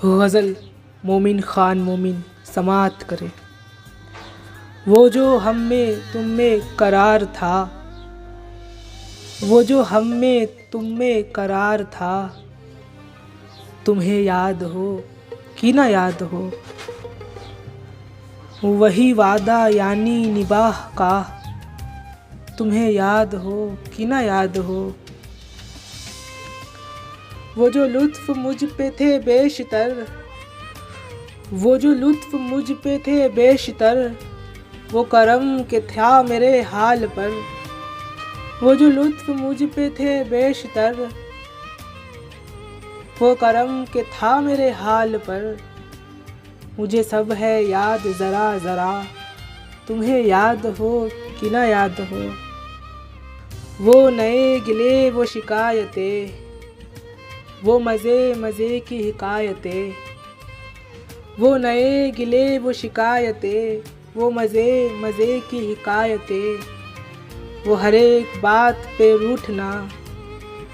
गज़ल मोमिन ख़ान मोमिन समात करे। वो जो हम में तुम में करार था, वो जो हम में तुम में करार था, तुम्हें याद हो कि ना याद हो। वही वादा यानी निबाह का, तुम्हें याद हो कि ना याद हो। वो जो लुत्फ़ मुझ पे थे बेशतर, वो जो लुत्फ़ मुझ पे थे बेशतर, वो करम के था मेरे हाल पर। वो जो लुत्फ़ मुझ पे थे बेशतर, वो करम के था मेरे हाल पर। मुझे सब है याद ज़रा ज़रा, तुम्हें याद हो कि ना याद हो। वो नए गिले वो शिकायतें, वो मज़े मज़े की हिकायतें। वो नए गिले वो शिकायतें, वो मज़े मज़े की हिकायतें। वो हर एक बात पे रूठना,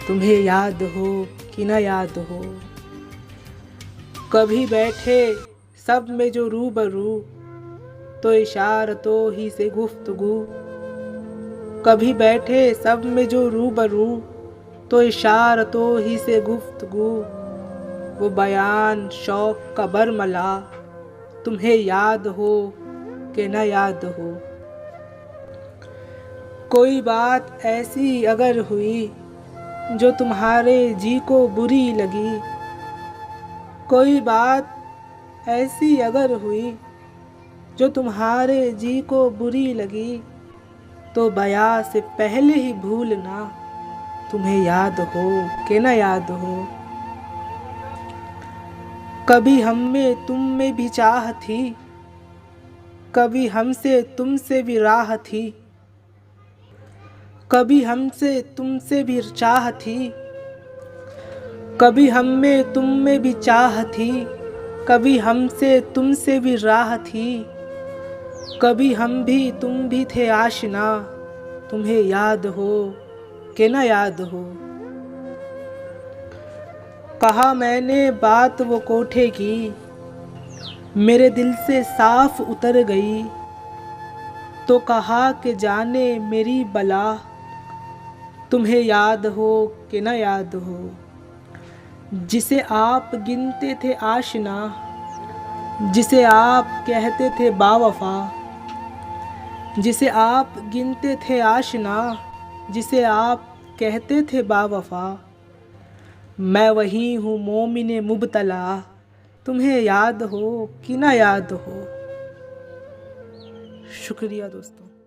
तुम्हें याद हो कि ना याद हो। कभी बैठे सब में जो रूबरू, तो इशारतों ही से गुफ्तगू। कभी बैठे सब में जो रूबरू, तो इशारतों ही से गुफ्तगू। वो बयान शौक़ का बरमला, तुम्हें याद हो कि ना याद हो। कोई बात ऐसी अगर हुई जो तुम्हारे जी को बुरी लगी, कोई बात ऐसी अगर हुई जो तुम्हारे जी को बुरी लगी, तो बयां से पहले ही भूलना, तुम्हें याद हो कि ना याद हो। कभी हम में तुम में भी चाह थी, कभी हमसे तुमसे भी राह थी। कभी हमसे तुमसे भी चाह थी, कभी हम में तुम में भी चाह थी। कभी हमसे तुमसे भी राह थी, कभी हम भी तुम भी थे आशना, तुम्हें याद हो कि ना याद हो। कहा मैंने बात वो कोठे की, मेरे दिल से साफ उतर गई। तो कहा कि जाने मेरी बला, तुम्हें याद हो कि ना याद हो। जिसे आप गिनते थे आशना, जिसे आप कहते थे बावफा। जिसे आप गिनते थे आशना, जिसे आप कहते थे बावफा। मैं वही हूँ मोमिन मुबतला, तुम्हें याद हो कि ना याद हो। शुक्रिया दोस्तों।